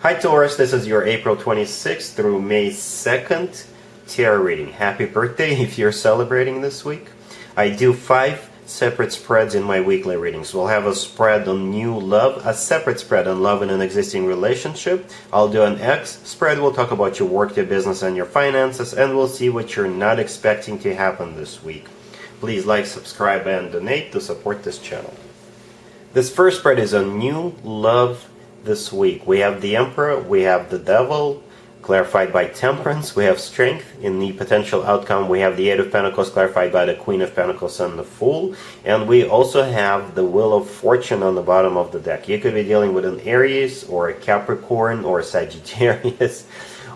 Hi Taurus, this is your April 26th through May 2nd tarot reading. Happy birthday if you're celebrating this week. I do 5 separate spreads in my weekly readings. We'll have a spread on new love, a separate spread on love in an existing relationship. I'll do an X spread. We'll talk about your work, your business, and your finances, and we'll see what you're not expecting to happen this week. Please like, subscribe, and donate to support this channel. This first spread is on new love this week. We have the Emperor, we have the Devil, clarified by Temperance, we have Strength. In the potential outcome, we have the Eight of Pentacles, clarified by the Queen of Pentacles and the Fool. And we also have the Wheel of Fortune on the bottom of the deck. You could be dealing with an Aries, or a Capricorn, or a Sagittarius,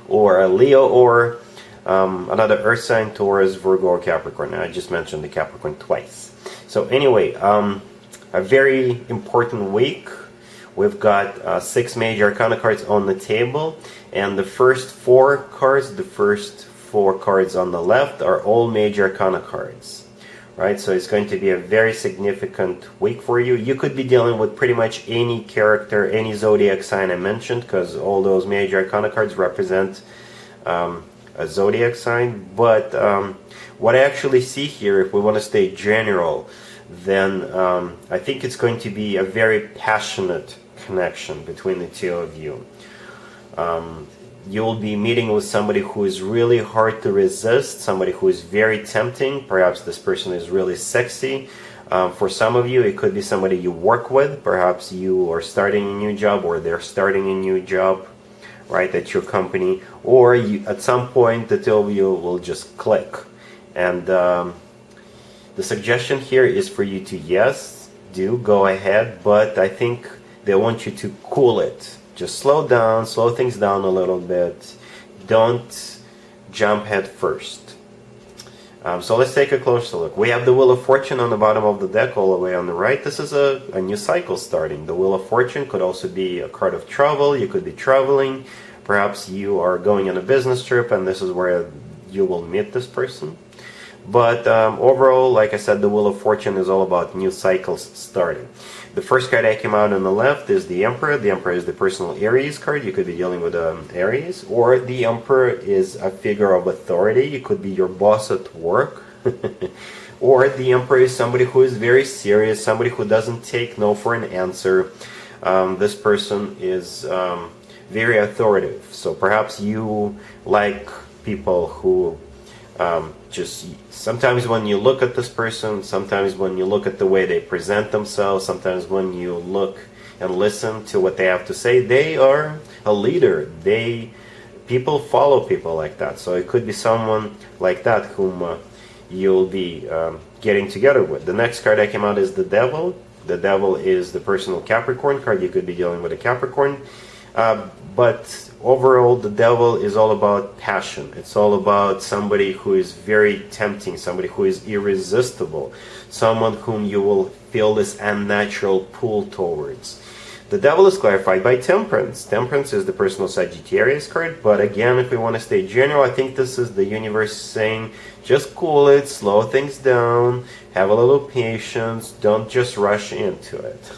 or a Leo, or another Earth sign, Taurus, Virgo, or Capricorn. I just mentioned the Capricorn twice. So anyway, a very important week. We've got 6 major arcana cards on the table, and the first 4 cards, on the left are all major arcana cards, right? So it's going to be a very significant week for you. You could be dealing with pretty much any character, any zodiac sign I mentioned, because all those major arcana cards represent a zodiac sign. But what I actually see here, if we want to stay general, then I think it's going to be a very passionate connection between the two of you. You'll be meeting with somebody who is really hard to resist, somebody who is very tempting. Perhaps this person is really sexy. For some of you, it could be somebody you work with. Perhaps you are starting a new job, or they're starting a new job, right, at your company. Or you, at some point, the two of you will just click. And the suggestion here is for you to, yes, go ahead, but I think they want you to cool it. Just slow things down a little bit. Don't jump head first. So let's take a closer look. We have the Wheel of Fortune on the bottom of the deck, all the way on the right. This is a new cycle starting. The Wheel of Fortune could also be a card of travel. You could be traveling. Perhaps you are going on a business trip, and this is where you will meet this person. But overall, like I said, the Wheel of Fortune is all about new cycles starting. The first card that came out on the left is the Emperor. The Emperor is the personal Aries card. You could be dealing with Aries. Or the Emperor is a figure of authority. You could be your boss at work. Or the Emperor is somebody who is very serious, somebody who doesn't take no for an answer. This person is very authoritative. So perhaps you like people who just sometimes when you look at this person, sometimes when you look at the way they present themselves, sometimes when you look and listen to what they have to say, they are a leader. People follow people like that. So it could be someone like that whom you'll be getting together with. The next card that came out is the Devil. The Devil is the personal Capricorn card. You could be dealing with a Capricorn. But overall, the Devil is all about passion. It's all about somebody who is very tempting, somebody who is irresistible, someone whom you will feel this unnatural pull towards. The Devil is clarified by Temperance. Temperance is the personal Sagittarius card, but again, if we want to stay general, I think this is the universe saying, just cool it, slow things down, have a little patience, don't just rush into it.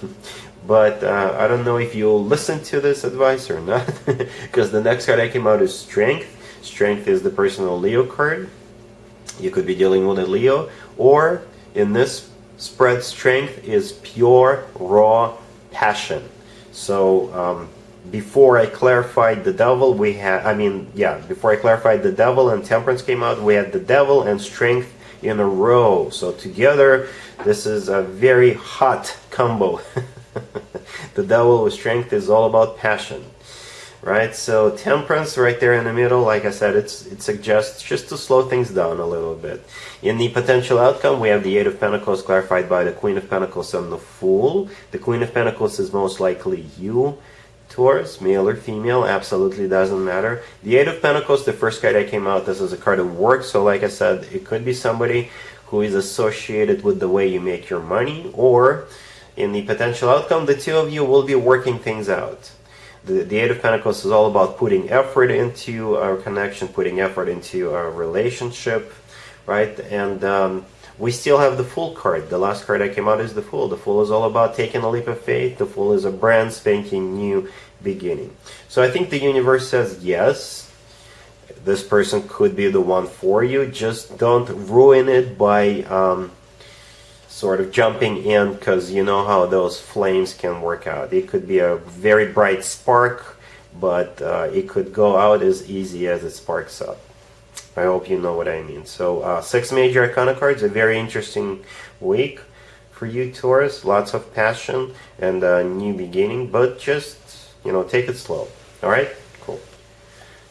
But I don't know if you'll listen to this advice or not, because the next card that came out is Strength. Strength is the personal Leo card. You could be dealing with a Leo, or in this spread, Strength is pure, raw passion. So before I clarified the Devil, before I clarified the Devil and Temperance came out, we had the Devil and Strength in a row. So together, this is a very hot combo. The Devil with Strength is all about passion, right? So Temperance right there in the middle, like I said, it suggests just to slow things down a little bit. In the potential outcome, we have the Eight of Pentacles clarified by the Queen of Pentacles and the Fool. The Queen of Pentacles is most likely you, Taurus, male or female, absolutely doesn't matter. The Eight of Pentacles, the first card that came out, this is a card of work. So like I said, it could be somebody who is associated with the way you make your money, or in the potential outcome, the two of you will be working things out. The Eight of Pentacles is all about putting effort into our connection, putting effort into our relationship, right? And We still have the Fool card. The last card that came out is the Fool. The Fool is all about taking a leap of faith. The Fool is a brand spanking new beginning. So I think the universe says yes, this person could be the one for you. Just don't ruin it by sort of jumping in, because you know how those flames can work out. It could be a very bright spark, but it could go out as easy as it sparks up. I hope you know what I mean. So 6 major arcana cards, a very interesting week for you, Taurus. Lots of passion and a new beginning, but just, take it slow. All right? Cool.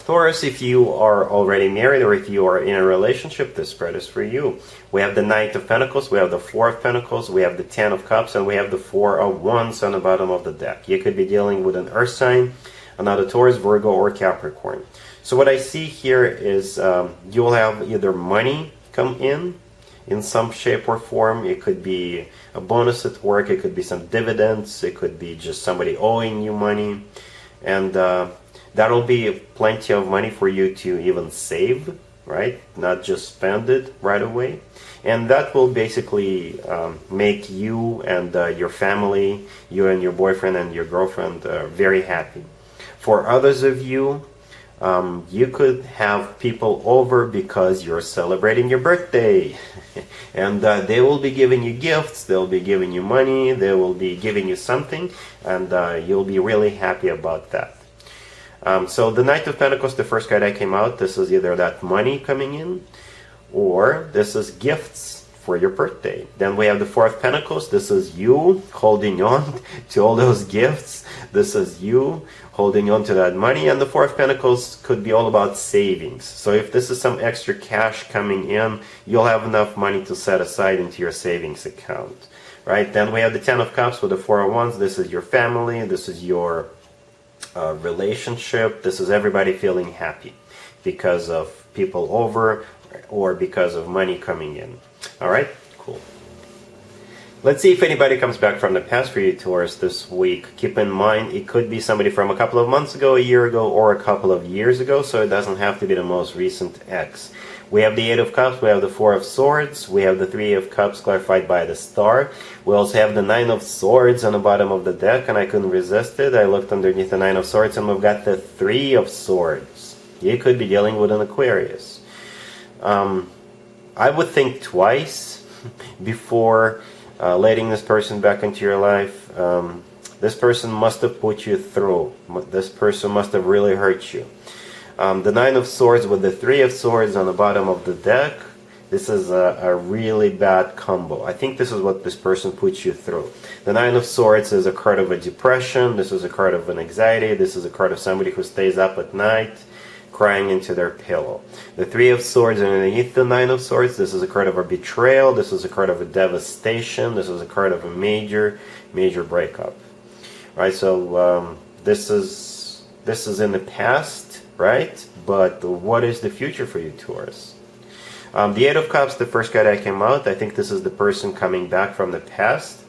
Taurus, if you are already married or if you are in a relationship, this spread is for you. We have the Knight of Pentacles, we have the Four of Pentacles, we have the Ten of Cups, and we have the Four of Wands on the bottom of the deck. You could be dealing with an Earth sign, another Taurus, Virgo, or Capricorn. So what I see here is you'll have either money come in some shape or form. It could be a bonus at work, it could be some dividends, it could be just somebody owing you money, and that'll be plenty of money for you to even save, right? Not just spend it right away. And that will basically make you and your family, you and your boyfriend and your girlfriend very happy. For others of you, you could have people over because you're celebrating your birthday. And they will be giving you gifts, they'll be giving you money, they will be giving you something, and you'll be really happy about that. So the Knight of Pentacles, the first card that came out, this is either that money coming in, or this is gifts for your birthday. Then we have the Four of Pentacles. This is you holding on to all those gifts. This is you holding on to that money. And the Four of Pentacles could be all about savings. So if this is some extra cash coming in, you'll have enough money to set aside into your savings account, right? Then we have the Ten of Cups with the Four of Wands. This is your family. This is your relationship. This is everybody feeling happy because of people over or because of money coming in. All right, cool. Let's see if anybody comes back from the past for you, Taurus, this week. Keep in mind, it could be somebody from a couple of months ago, a year ago, or a couple of years ago, so it doesn't have to be the most recent ex. We have the Eight of Cups, we have the Four of Swords, we have the Three of Cups clarified by the Star. We also have the Nine of Swords on the bottom of the deck, and I couldn't resist it. I looked underneath the Nine of Swords, and we've got the Three of Swords. You could be dealing with an Aquarius. I would think twice before letting this person back into your life. This person must have put you through. This person must have really hurt you. The Nine of Swords with the Three of Swords on the bottom of the deck, this is a really bad combo. I think this is what this person puts you through. The Nine of Swords is a card of a depression. This is a card of an anxiety. This is a card of somebody who stays up at night crying into their pillow. The Three of Swords underneath the Nine of Swords, this is a card of a betrayal. This is a card of a devastation. This is a card of a major breakup. Right, so this is in the past, right? But what is the future for you, Taurus? The Eight of Cups, the first card that came out, I think this is the person coming back from the past.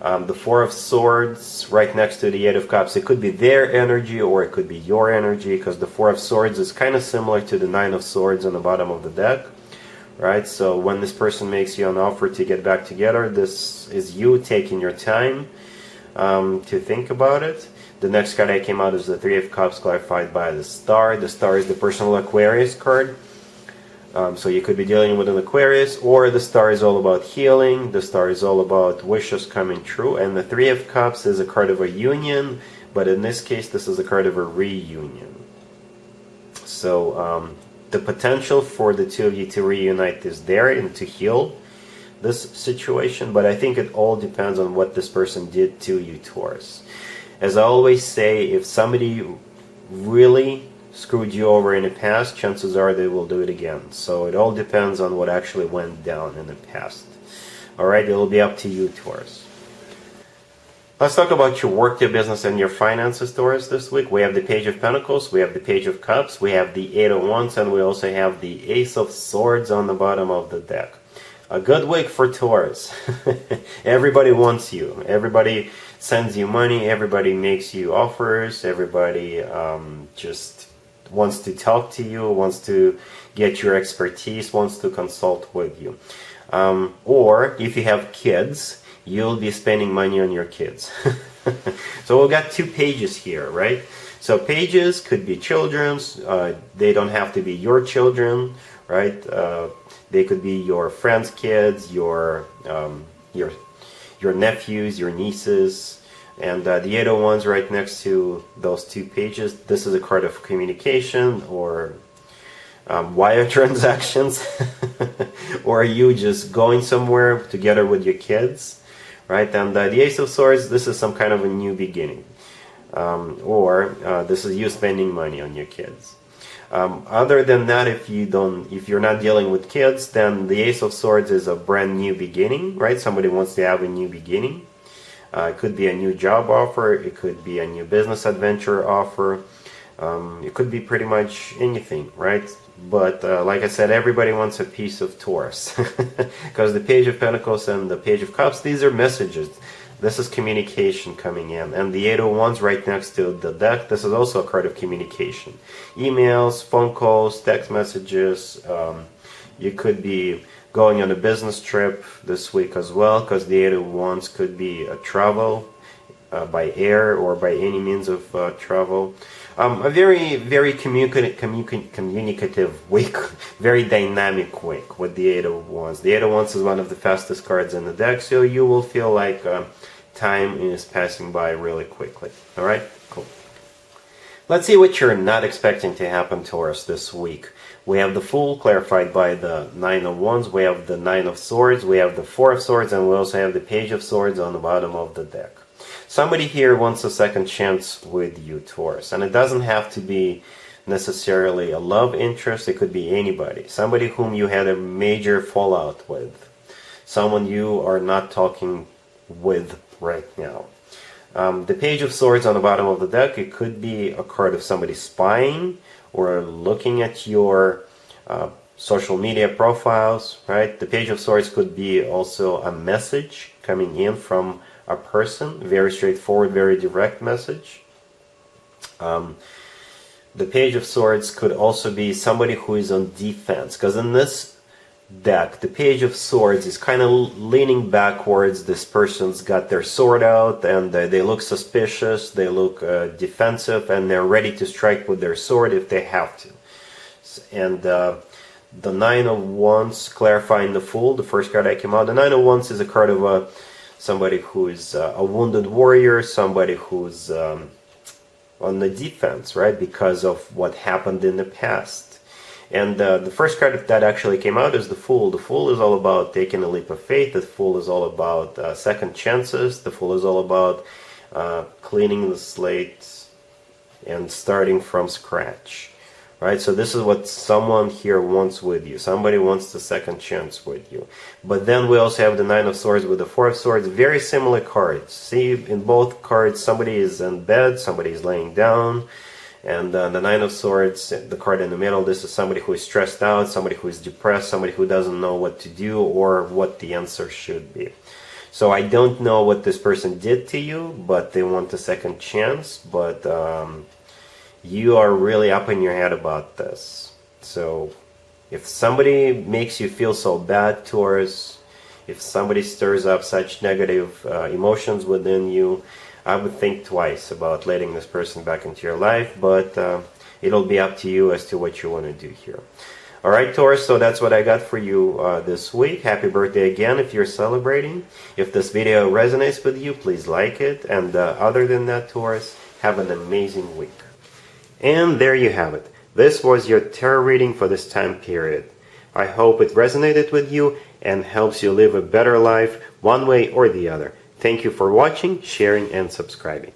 The Four of Swords right next to the Eight of Cups, it could be their energy or it could be your energy, because the Four of Swords is kind of similar to the Nine of Swords on the bottom of the deck, right? So when this person makes you an offer to get back together, this is you taking your time to think about it. The next card that came out is the Three of Cups clarified by the Star. The Star is the personal Aquarius card. So you could be dealing with an Aquarius, or the Star is all about healing. The Star is all about wishes coming true. And the Three of Cups is a card of a union, but in this case, this is a card of a reunion. So the potential for the two of you to reunite is there and to heal this situation, but I think it all depends on what this person did to you, Taurus. As I always say, if somebody really screwed you over in the past, chances are they will do it again. So it all depends on what actually went down in the past. Alright, it'll be up to you, Taurus. Let's talk about your work, your business, and your finances, Taurus, this week. We have the Page of Pentacles, we have the Page of Cups, we have the Eight of Wands, and we also have the Ace of Swords on the bottom of the deck. A good week for Taurus. Everybody wants you. Everybody sends you money. Everybody makes you offers. Everybody just wants to talk to you, wants to get your expertise, wants to consult with you. Or if you have kids, you'll be spending money on your kids. So we've got two pages here, right? So pages could be children's. They don't have to be your children, right? They could be your friends' kids, your nephews, your nieces. And the 8 of Wands right next to those two pages, this is a card of communication or wire transactions, or you just going somewhere together with your kids, right? And the Ace of Swords, this is some kind of a new beginning, or this is you spending money on your kids. Other than that, if you're not dealing with kids, then the Ace of Swords is a brand new beginning, right? Somebody wants to have a new beginning. It could be a new job offer, it could be a new business adventure offer, it could be pretty much anything, right? But like I said, everybody wants a piece of Taurus, because the Page of Pentacles and the Page of Cups, these are messages. This is communication coming in. And the 8 of Wands right next to the deck, this is also a card of communication. Emails, phone calls, text messages. You could be going on a business trip this week as well, because the 8 of Wands could be a travel by air or by any means of travel. A very, very communicative week, very dynamic week with the 8 of Wands. The 8 of Wands is one of the fastest cards in the deck, so you will feel like time is passing by really quickly. All right, cool. Let's see what you're not expecting to happen, Taurus, this week. We have the Fool clarified by the 9 of Wands, we have the 9 of Swords, we have the 4 of Swords, and we also have the Page of Swords on the bottom of the deck. Somebody here wants a second chance with you, Taurus, and it doesn't have to be necessarily a love interest. It could be anybody, somebody whom you had a major fallout with, someone you are not talking with right now. The Page of Swords on the bottom of the deck, it could be a card of somebody spying or looking at your social media profiles, right? The Page of Swords could be also a message coming in from a person, very straightforward, very direct message. The Page of Swords could also be somebody who is on defense, because in this deck, the Page of Swords is kind of leaning backwards. This person's got their sword out and they look suspicious, they look defensive, and they're ready to strike with their sword if they have to. And the 9 of Wands clarifying the Fool, the first card that came out. The 9 of Wands is a card of somebody who is a wounded warrior, somebody who's on the defense, right, because of what happened in the past. And the first card that actually came out is the Fool. The Fool is all about taking a leap of faith. The Fool is all about second chances. The Fool is all about cleaning the slate and starting from scratch. Right, so this is what someone here wants with you. Somebody wants the second chance with you. But then we also have the 9 of Swords with the 4 of Swords. Very similar cards. See, in both cards, somebody is in bed, somebody is laying down. And the 9 of Swords, the card in the middle, this is somebody who is stressed out, somebody who is depressed, somebody who doesn't know what to do or what the answer should be. So I don't know what this person did to you, but they want a second chance. But you are really up in your head about this. So if somebody makes you feel so bad, Taurus, if somebody stirs up such negative emotions within you, I would think twice about letting this person back into your life, but it'll be up to you as to what you want to do here. Alright, Taurus, so that's what I got for you this week. Happy birthday again if you're celebrating. If this video resonates with you, please like it. And other than that, Taurus, have an amazing week. And there you have it. This was your tarot reading for this time period. I hope it resonated with you and helps you live a better life one way or the other. Thank you for watching, sharing, and subscribing.